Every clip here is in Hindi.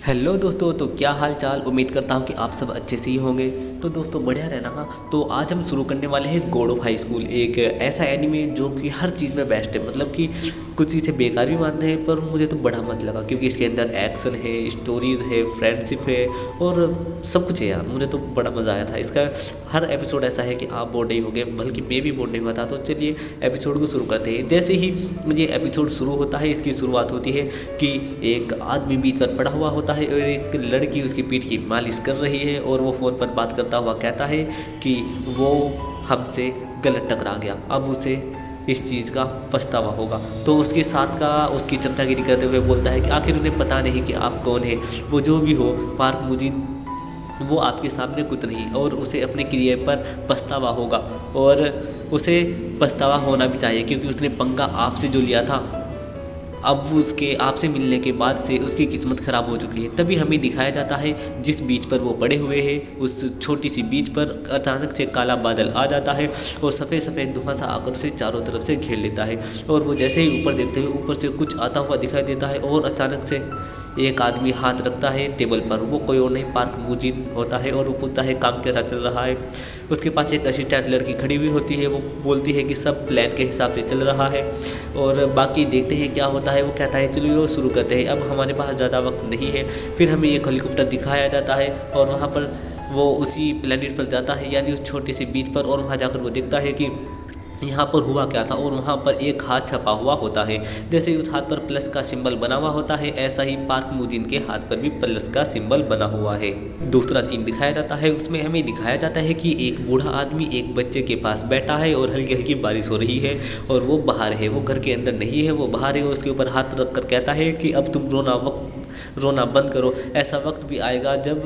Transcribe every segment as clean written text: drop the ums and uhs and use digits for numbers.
हेलो दोस्तों, तो क्या हाल चाल। उम्मीद करता हूँ कि आप सब अच्छे से ही होंगे। तो दोस्तों बढ़िया रहना। हाँ, तो आज हम शुरू करने वाले हैं गॉड ऑफ हाई स्कूल, एक ऐसा एनीमे जो कि हर चीज़ में बेस्ट है। मतलब कि कुछ इसे बेकार भी मानते हैं, पर मुझे तो बड़ा मत लगा क्योंकि इसके अंदर एक्शन है, स्टोरीज़ है, फ्रेंडशिप है और सब कुछ है यार। मुझे तो बड़ा मज़ा आया था। इसका हर एपिसोड ऐसा है कि आप बोर नहीं होंगे, बल्कि मैं भी बोर नहीं हुआ था। तो चलिए एपिसोड को शुरू करते हैं। जैसे ही ये एपिसोड शुरू होता है, इसकी शुरुआत होती है कि एक आदमी बीच पर पड़ा हुआ होता है और एक लड़की उसकी पीठ की मालिश कर रही है और वो फ़ोन पर बात करता हुआ कहता है कि वो हमसे गलत टकरा गया, अब उसे इस चीज़ का पछतावा होगा। तो उसके साथ का उसकी चमचागिरी करते हुए बोलता है कि आखिर उन्हें पता नहीं कि आप कौन हैं। वो जो भी हो, पार्क मुजीन वो आपके सामने कुछ नहीं और उसे अपने क्रिया पर पछतावा होगा और उसे पछतावा होना भी चाहिए क्योंकि उसने पंगा आपसे जो लिया था, अब उसके आपसे मिलने के बाद से उसकी किस्मत ख़राब हो चुकी है। तभी हमें दिखाया जाता है जिस बीच पर वो पड़े हुए हैं, उस छोटी सी बीच पर अचानक से काला बादल आ जाता है और सफ़ेद सफ़ेद धुआं सा आकर उसे चारों तरफ से घेर लेता है। और वो जैसे ही ऊपर देखते हैं, ऊपर से कुछ आता हुआ दिखाई देता है और अचानक से एक आदमी हाथ रखता है टेबल पर। वो कोई और नहीं, पार्क मुजीन होता है और वो पूछता है काम कैसा चल रहा है। उसके पास एक असिस्टेंट लड़की खड़ी हुई होती है। वो बोलती है कि सब प्लान के हिसाब से चल रहा है और बाकी देखते हैं क्या होता है। वो कहता है चलो वो शुरू करते हैं, अब हमारे पास ज़्यादा वक्त नहीं है। फिर हमें एक हेलीकॉप्टर दिखाया जाता है और वहाँ पर वो उसी प्लेनेट पर जाता है, यानी उस छोटी सी बीच पर, और वहाँ जाकर वो देखता है कि यहाँ पर हुआ क्या था। और वहाँ पर एक हाथ छपा हुआ होता है। जैसे ही उस हाथ पर प्लस का सिंबल बना हुआ होता है, ऐसा ही पार्क मुजीन के हाथ पर भी प्लस का सिंबल बना हुआ है। दूसरा सीन दिखाया जाता है, उसमें हमें दिखाया जाता है कि एक बूढ़ा आदमी एक बच्चे के पास बैठा है और हल्की हल्की बारिश हो रही है और वो बाहर है, वो घर के अंदर नहीं है, वो बाहर है। और उसके ऊपर हाथ रख कर कहता है कि अब तुम रोना बंद करो। ऐसा वक्त भी आएगा जब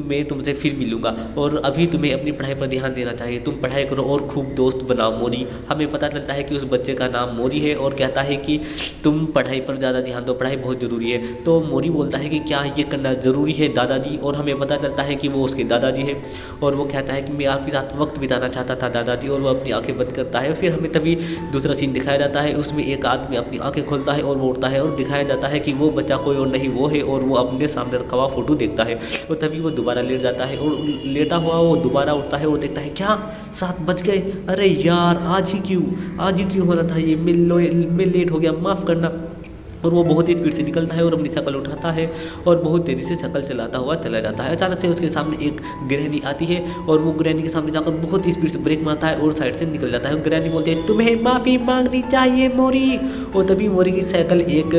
मैं तुमसे फिर मिलूंगा और अभी तुम्हें अपनी पढ़ाई पर ध्यान देना चाहिए। तुम पढ़ाई करो और खूब दोस्त बनाओ मोरी। हमें पता चलता है कि उस बच्चे का नाम मोरी है और कहता है कि तुम पढ़ाई पर ज़्यादा ध्यान दो, पढ़ाई बहुत ज़रूरी है। तो मोरी बोलता है कि क्या ये करना ज़रूरी है दादाजी। और हमें पता चलता है कि वो उसके दादाजी है और वो कहता है कि मैं आपके साथ वक्त बिताना चाहता था दादाजी। और वो अपनी आंखें बंद करता है। फिर हमें तभी दूसरा सीन दिखाया जाता है, उसमें एक आदमी अपनी आंखें खोलता है और वो उड़ता है और दिखाया जाता है कि वो बच्चा कोई और नहीं वो है और वो अपने सामने रखा हुआ फोटो देखता है। और तभी वो दोबारा लेट जाता है और लेटा हुआ वो दोबारा उठता है। वो देखता है क्या 7 बज गए, अरे यार आज ही क्यों हो रहा था ये, मैं लेट हो गया, माफ़ करना। और वो बहुत ही स्पीड से निकलता है और अपनी शक्ल उठाता है और बहुत तेज़ी से शक्ल चलाता हुआ चला जाता है। अचानक से उसके सामने एक ग्रैनी आती है और वो ग्रैनी के सामने जाकर बहुत ही स्पीड से ब्रेक मारता है और साइड से निकल जाता है। ग्रैनी बोलती है तुम्हें माफ़ी मांगनी चाहिए मोरी। और तभी मोरी की साइकिल एक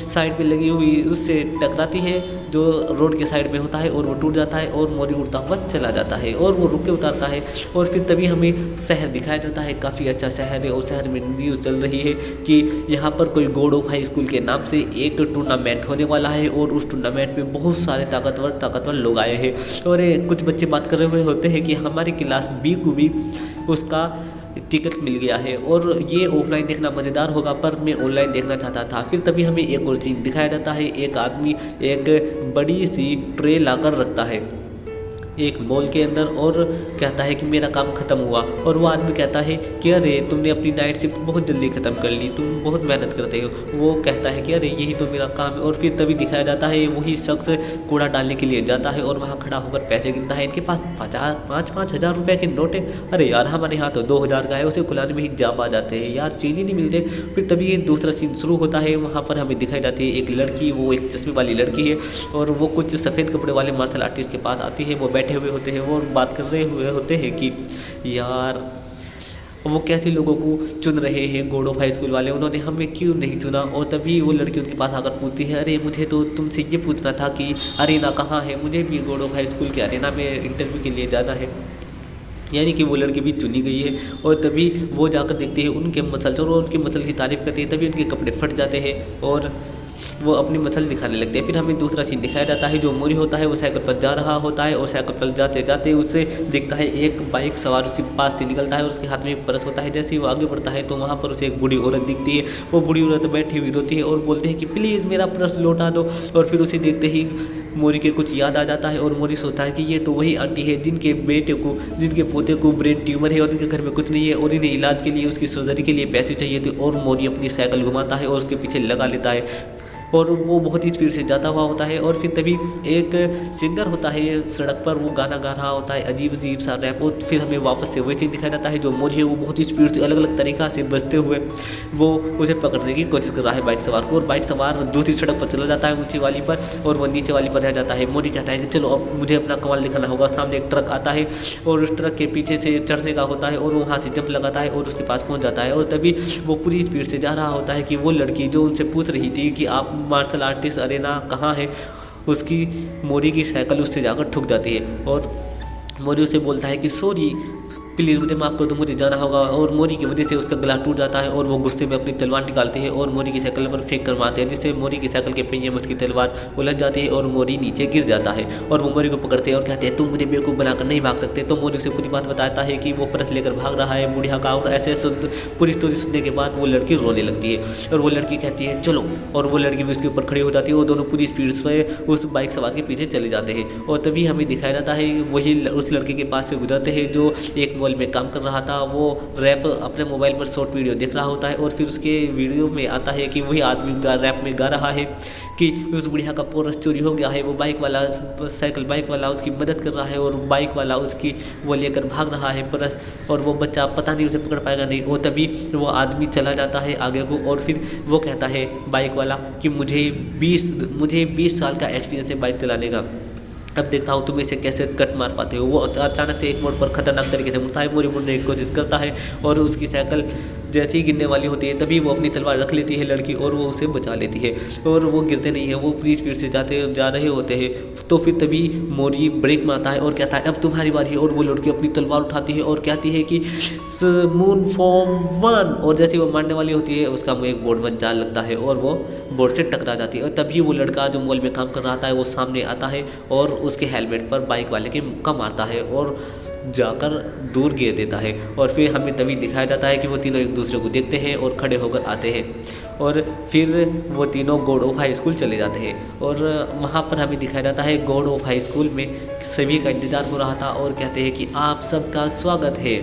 साइड पे लगी हुई उससे टकराती है जो रोड के साइड में होता है और वो टूट जाता है और मोरी उड़ता हुआ चला जाता है और वो रुक के उतारता है। और फिर तभी हमें शहर दिखाया जाता है, काफ़ी अच्छा शहर है और शहर में न्यूज़ चल रही है कि यहाँ पर कोई गॉड ऑफ हाई स्कूल के नाम से एक टूर्नामेंट होने वाला है और उस टूर्नामेंट में बहुत सारे ताकतवर लोग आए हैं। और कुछ बच्चे बात कर रहे हुए होते हैं कि हमारी क्लास बी को भी उसका टिकट मिल गया है और ये ऑफलाइन देखना मज़ेदार होगा, पर मैं ऑनलाइन देखना चाहता था। फिर तभी हमें एक और सीन दिखाया जाता है, एक आदमी एक बड़ी सी ट्रे लाकर रखता है एक मॉल के अंदर और कहता है कि मेरा काम ख़त्म हुआ। और वो आदमी कहता है कि अरे तुमने अपनी नाइट शिफ्ट बहुत जल्दी ख़त्म कर ली, तुम बहुत मेहनत करते हो। वो कहता है कि अरे यही तो मेरा काम है। और फिर तभी दिखाया जाता है वही शख्स कूड़ा डालने के लिए जाता है और वहाँ खड़ा होकर पैसे गिनता है। इनके पास 5,000 रुपये के नोट है। अरे यार हमारे यहाँ तो 2,000 का है, उसे खुलाने में ही जाम आ जाते हैं यार, चीज़ ही नहीं मिलते। फिर तभी दूसरा सीन शुरू होता है। वहाँ पर हमें दिखाई जाती है एक लड़की, वो एक चश्मे वाली लड़की है और वो कुछ सफ़ेद कपड़े वाले मार्शल आर्टिस्ट के पास आती है। वो बैठे हुए होते हैं, वो बात कर रहे हुए होते हैं कि यार वो कैसे लोगों को चुन रहे हैं गॉड ऑफ हाई स्कूल वाले, उन्होंने हमें क्यों नहीं चुना। और तभी वो लड़की उनके पास आकर पूछती है अरे मुझे तो तुमसे ये पूछना था कि अरेना कहाँ है, मुझे भी गॉड ऑफ हाई स्कूल के अरेना में इंटरव्यू के लिए जाना है। यानी कि वो लड़की भी चुनी गई है। और तभी वो जाकर देखते हैं उनके मसल्स और उनके मसल की तारीफ़ करते हैं। तभी उनके कपड़े फट जाते हैं और वो अपनी मसल दिखाने लगते हैं। फिर हमें दूसरा सीन दिखाया जाता है, जो मोरी होता है वो साइकिल पर जा रहा होता है और साइकिल पर जाते जाते उससे दिखता है एक बाइक सवार उसके पास से निकलता है और उसके हाथ में एक पर्स होता है। जैसे ही वो आगे बढ़ता है तो वहाँ पर उसे एक बूढ़ी औरत दिखती है। वो बूढ़ी औरत बैठी हुई रोती है और बोलते हैं कि प्लीज़ मेरा पर्स लौटा दो। और फिर उसे देखते ही मोरी के कुछ याद आ जाता है और मोरी सोचता है कि ये तो वही आंटी है जिनके पोते को ब्रेन ट्यूमर है और इनके घर में कुछ नहीं है और इन्हें इलाज के लिए, उसकी सर्जरी के लिए पैसे चाहिए थे। और मोरी अपनी साइकिल घुमाता है और उसके पीछे लगा लेता है। और वो बहुत ही स्पीड से जाता हुआ होता है। और फिर तभी एक सिंगर होता है सड़क पर, वो गाना गा रहा होता है अजीब अजीब सा रैप। और फिर हमें वापस से वही चीज़ दिखाया जाता है, जो मोरी है वो बहुत ही स्पीड से अलग अलग तरीक़ा से बचते हुए वो उसे पकड़ने की कोशिश कर रहा है बाइक सवार को। और बाइक सवार दूसरी सड़क पर चला जाता है ऊंची वाली पर, और वो नीचे वाली पर रह जाता है। मोरी कहता है कि चलो अब मुझे अपना कमाल दिखाना होगा। सामने एक ट्रक आता है और उस ट्रक के पीछे से चढ़ने का होता है और वहाँ से जंप लगाता है और उसके पास पहुँच जाता है। और तभी वो पूरी स्पीड से जा रहा होता है कि वो लड़की जो उनसे पूछ रही थी कि आप मार्शल आर्टिस्ट अरेना कहाँ है, उसकी मोरी की साइकिल उससे जाकर ठुक जाती है। और मोरी उसे बोलता है कि सॉरी प्लीज़ मुझे माफ़ कर दो, मुझे जाना होगा। और मोरी की वजह से उसका गला टूट जाता है और वो गुस्से में अपनी तलवार निकालते हैं और मोरी की साइकिल पर फेंक कर मारते हैं, जिससे मोरी की साइकिल के पहिए में उसकी तलवार उलझ जाती है और मोरी नीचे गिर जाता है। और वो मोरी को पकड़ते हैं और कहते हैं तुम मुझे बेवकूफ़ बनाकर नहीं भाग सकते। तो मोरी उसे पूरी बात बताता है कि वो परस लेकर भाग रहा है बुढ़िया का। और ऐसे पूरी स्टोरी सुनने के बाद वो लड़की रोने लगती है और वो लड़की कहती है चलो, और वो लड़की भी उसके ऊपर खड़ी हो जाती है। वो दोनों पूरी स्पीड से उस बाइक सवार के पीछे चले जाते हैं। और तभी हमें दिखाया जाता है वही उस लड़के के पास से गुजरते हैं जो एक मॉल में काम कर रहा था। वो रैप अपने मोबाइल पर शॉर्ट वीडियो देख रहा होता है और फिर उसके वीडियो में आता है कि वही आदमी रैप में गा रहा है कि उस बुढ़िया का पोरस चोरी हो गया है। वो बाइक वाला साइकिल बाइक वाला उसकी मदद कर रहा है और बाइक वाला उसकी वो लेकर भाग रहा है परस, और वो बच्चा पता नहीं उसे पकड़ पाएगा नहीं। और तभी वो आदमी चला जाता है आगे को और फिर वो कहता है बाइक वाला कि मुझे 20 साल का एक्सपीरियंस है बाइक चलाने का, अब देखता हूँ तुम इसे कैसे कट मार पाते हो। वो अचानक से एक मोड़ पर खतरनाक तरीके से मुड़ता है, मोरी मुड़ने की कोशिश करता है और उसकी साइकिल जैसे ही गिरने वाली होती है तभी वो अपनी तलवार रख लेती है लड़की और वो उसे बचा लेती है और वो गिरते नहीं है। वो पूरी स्पीड से जा रहे होते हैं तो फिर तभी मोरी ब्रेक मारता है और कहता है अब तुम्हारी बारी है। और वो लड़की अपनी तलवार उठाती है और कहती है कि मून फॉर्म 1, और जैसे वो मारने वाली होती है उसका मुँह एक बोर्ड में जा लगता है और वो बोर्ड से टकरा जाती है। और तभी वो लड़का जो मॉल में काम कर रहा था वो सामने आता है और उसके हेलमेट पर बाइक वाले के मुक्का मारता है और जाकर दूर गिर देता है। और फिर हमें तभी दिखाया जाता है कि वो तीनों एक दूसरे को देखते हैं और खड़े होकर आते हैं और फिर वो तीनों गॉड ऑफ हाई स्कूल चले जाते हैं। और वहाँ पर हमें दिखाया जाता है गॉड ऑफ हाई स्कूल में सभी का इंतज़ार हो रहा था और कहते हैं कि आप सबका स्वागत है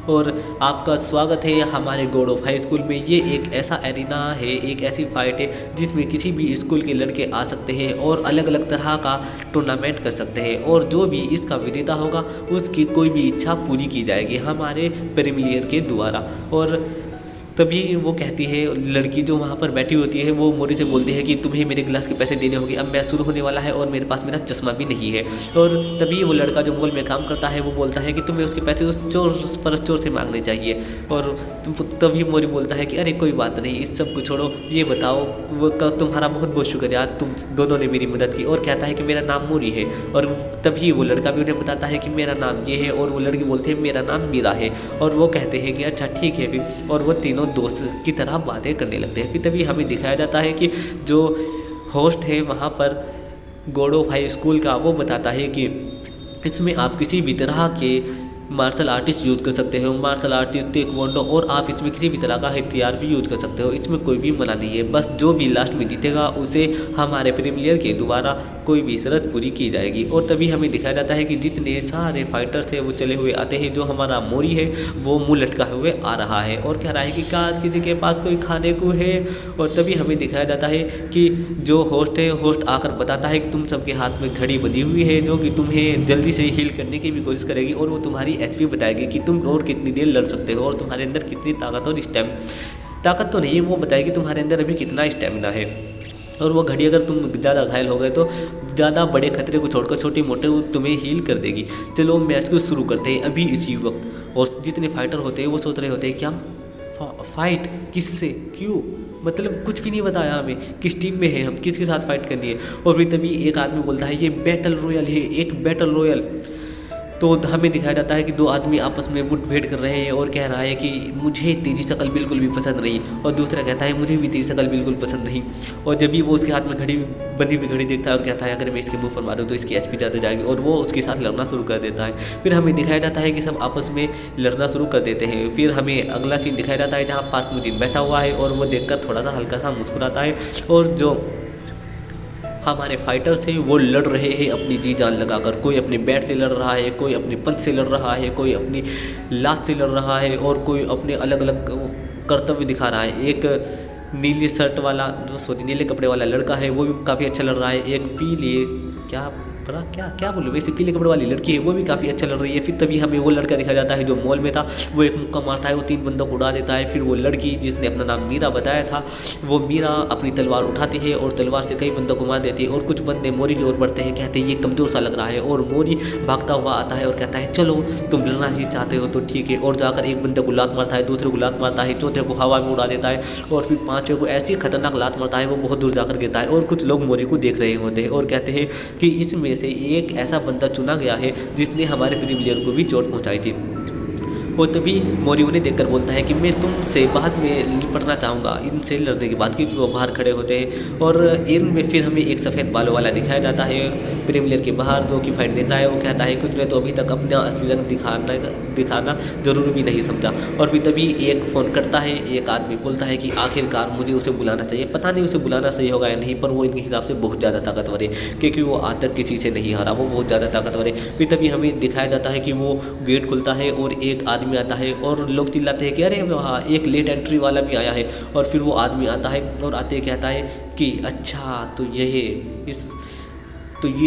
और आपका स्वागत है हमारे गॉड ऑफ हाई स्कूल में। ये एक ऐसा एरिना है, एक ऐसी फाइट है जिसमें किसी भी स्कूल के लड़के आ सकते हैं और अलग अलग तरह का टूर्नामेंट कर सकते हैं और जो भी इसका विजेता होगा उसकी कोई भी इच्छा पूरी की जाएगी हमारे प्रीमियर के द्वारा। और तभी वो कहती है लड़की जो वहाँ पर बैठी होती है वो मोरी से बोलती है कि तुम्हें मेरे गिलास के पैसे देने होंगे, अब मैच शुरू होने वाला है और मेरे पास मेरा चश्मा भी नहीं है। और तभी वो लड़का जो मॉल में काम करता है वो बोलता है कि तुम्हें उसके पैसे उस चोर से मांगने चाहिए। और तभी मोरी बोलता है कि अरे कोई बात नहीं, इस सब को छोड़ो, ये बताओ वो तुम्हारा बहुत बहुत शुक्रिया, तुम दोनों ने मेरी मदद की। और कहता है कि मेरा नाम मोरी है। और तभी वो लड़का भी उन्हें बताता है कि मेरा नाम ये है और वो लड़की बोलते हैं मेरा नाम मीरा है। और वो कहते हैं कि अच्छा ठीक है फिर, और वो तीनों दोस्त की तरह बातें करने लगते हैं। फिर तभी हमें दिखाया जाता है कि जो होस्ट है वहाँ पर गॉड ऑफ हाई स्कूल का वो बताता है कि इसमें आप किसी भी तरह के मार्शल आर्टिस्ट यूज़ कर सकते हो, मार्शल आर्टिस्ट टेक्वांडो, और आप इसमें किसी भी तरह का हथियार भी यूज़ कर सकते हो, इसमें कोई भी मना नहीं है। बस जो भी लास्ट में जीतेगा उसे हमारे प्रीमियर के द्वारा कोई भी शर्त पूरी की जाएगी। और तभी हमें दिखाया जाता है कि जितने सारे फाइटर्स हैं वो चले हुए आते हैं। जो हमारा मोरी है वो मुँह लटका हुए आ रहा है और कह रहा है कि काश किसी के पास कोई खाने को है। और तभी हमें दिखाया जाता है कि जो होस्ट है, होस्ट आकर बताता है कि तुम सबके हाथ में घड़ी बंधी हुई है जो कि तुम्हें जल्दी से हील करने की भी कोशिश करेगी और वो तुम्हारी एचपी बताएगी कि तुम और कितनी देर लड़ सकते हो और तुम्हारे अंदर कितनी ताकत और ताकत तो नहीं, वो बताएगी तुम्हारे अंदर अभी कितना स्टेमिना है। और वो घड़ी अगर तुम ज़्यादा घायल हो गए तो ज़्यादा बड़े खतरे को छोड़कर छोटे मोटे तुम्हें हील कर देगी। चलो मैच को शुरू करते हैं अभी इसी वक्त। और जितने फाइटर होते हैं वो सोच रहे होते हैं क्या फाइट किससे, क्यों, मतलब कुछ भी नहीं बताया हमें, किस टीम में है, हम किसके साथ फाइट करनी है। और फिर तभी एक आदमी बोलता है ये बैटल रॉयल है, एक बैटल रॉयल। तो हमें दिखाया जाता है कि दो आदमी आपस में मुठभेड़ कर रहे हैं और कह रहा है कि मुझे तेरी शक्ल बिल्कुल भी पसंद नहीं, और दूसरा कहता है मुझे भी तेरी शक्ल बिल्कुल पसंद नहीं। और जब भी वो उसके हाथ में घड़ी बंधी हुई घड़ी देखता है और कहता है अगर मैं इसके मुंह पर मारूँ तो इसकी एचपी ज़्यादा जाएगी, और वो उसके साथ लड़ना शुरू कर देता है। फिर हमें दिखाया जाता है कि सब आपस में लड़ना शुरू कर देते हैं। फिर हमें अगला सीन दिखाया जाता है जहाँ पार्क मुदीन बैठा हुआ है और वो देखकर थोड़ा सा हल्का सा मुस्कुराता है। और जो हमारे फाइटर्स हैं वो लड़ रहे हैं अपनी जी जान लगाकर, कोई अपने बैट से लड़ रहा है, कोई अपने पंच से लड़ रहा है, कोई अपनी लात से लड़ रहा है और कोई अपने अलग अलग कर्तव्य दिखा रहा है। एक नीली शर्ट वाला नीले कपड़े वाला लड़का है वो भी काफ़ी अच्छा लग रहा है। एक पीले क्या पता क्या बोलूँ, वैसे पीले कपड़े वाली लड़की है वो भी काफ़ी अच्छा लग रही है। फिर तभी हमें वो लड़का दिखाया जाता है जो मॉल में था, वो एक मुक्का मारता है, वो 3 बंदों को उड़ा देता है। फिर वो लड़की जिसने अपना नाम मीरा बताया था, वो मीरा अपनी तलवार उठाती है और तलवार से कई बंदों को मार देती है। और कुछ बंदे मोरी की ओर बढ़ते हैं, कहते हैं ये कमज़ोर सा लग रहा है, और मोरी भागता हुआ आता है और कहता है चलो तुम लड़ना ही चाहते हो तो ठीक है। और जाकर एक बंदे को लात मारता है, दूसरे को लात मारता है, चौथे को हवा में उड़ा देता है, और फिर 5वें को ऐसी खतरनाक लात मारता है वो बहुत दूर जाकर गिरता है। और कुछ लोग मोरी को देख रहे होते हैं और कहते हैं कि इसमें से एक ऐसा बंदा चुना गया है जिसने हमारे प्रीमियर को भी चोट पहुंचाई थी। और तभी मोरी उन्हें देखकर बोलता है कि मैं तुमसे बाद में निपटना चाहूँगा इनसे लड़ने के बाद, क्योंकि वो बाहर खड़े होते हैं। और इनमें फिर हमें एक सफ़ेद बालों वाला दिखाया जाता है प्रीमियर के बाहर, जो कि फाइट देख रहा है। वो कहता है कुछ ने तो अभी तक अपना असली रंग दिखाना जरूरी भी नहीं समझा। और फिर तभी एक फ़ोन करता है, एक आदमी बोलता है कि आखिरकार मुझे उसे बुलाना चाहिए। पता नहीं उसे बुलाना सही होगा या नहीं, पर वो इनके हिसाब से बहुत ज़्यादा ताकतवर है, क्योंकि वो आज तक किसी से नहीं हारा, वो बहुत ज़्यादा ताकतवर है। फिर तभी हमें दिखाया जाता है कि वो गेट खुलता है और एक आदमी आता है और लोग चिल्लाते हैं कि अरे वहाँ एक लेट एंट्री वाला भी आया है। और फिर वो आदमी आता है और आते कहता है कि अच्छा तो ये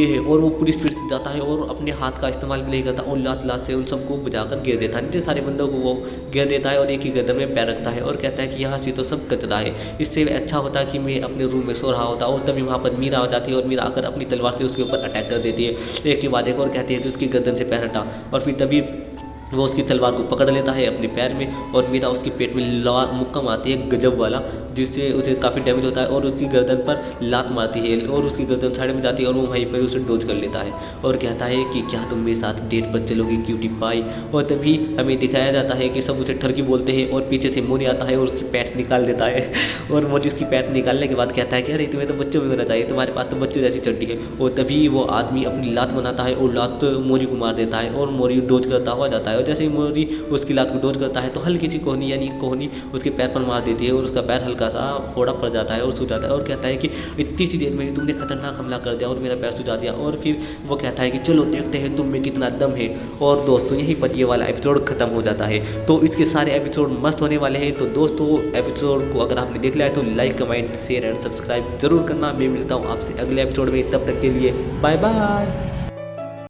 है, और वो पूरी स्पीड से जाता है और अपने हाथ का इस्तेमाल भी नहीं करता और लात से उन सबको बजाकर गिर देता है, नीचे सारे बंदों को वो गिर देता है और एक ही गर्दन में पैर रखता है और कहता है कि यहाँ से तो सब कचरा है, इससे अच्छा होता कि मैं अपने रूम में सो रहा होता। और तभी वहाँ पर मीरा आ जाती है और मीरा आकर अपनी तलवार से उसके ऊपर अटैक कर देती है, एक के बाद एक, और कहती है कि उसकी गर्दन से पैर हटा। और फिर तभी वो उसकी तलवार को पकड़ लेता है अपने पैर में और मीरा उसके पेट में मुक्का मारती है गजब वाला, जिससे उसे काफ़ी डैमेज होता है और उसकी गर्दन पर लात मारती है और उसकी गर्दन साइड में जाती है और वो वहीं पर उसे डोज कर लेता है और कहता है कि क्या तुम मेरे साथ डेट पर चलोगी क्यूटी पाई। और तभी हमें दिखाया जाता है कि सब उसे ठरकी बोलते हैं और पीछे से मोरी आता है और उसकी पैंट निकाल देता है। और मोरी उसकी पैंट निकालने के बाद कहता है कि अरे तुम्हें तो बच्चों में होना चाहिए, तुम्हारे पास तो बच्चों जैसी चड्डी है। और तभी वो आदमी अपनी लात बनाता है और लात मोरी को मार देता है और मोरी डोज करता हुआ जाता है। और जैसे ही मोरी उसकी लात को डोज करता है तो हल्की सी कोहनी उसके पैर पर मार देती है और उसका पैर हल्का सा फोड़ा पड़ जाता है और सूज जाता है और कहता है कि इतनी सी देर में ही तुमने खतरनाक हमला कर दिया और मेरा पैर सुझा दिया। और फिर वो कहता है कि चलो देखते हैं तुम में कितना दम है। और दोस्तों यहीं पर ये वाला एपिसोड खत्म हो जाता है। तो इसके सारे एपिसोड मस्त होने वाले हैं। तो दोस्तों एपिसोड को अगर आपने देख लिया है तो like comment share and subscribe जरूर करना। मैं मिलता हूँ आपसे अगले एपिसोड में, तब तक के लिए बाय बाय।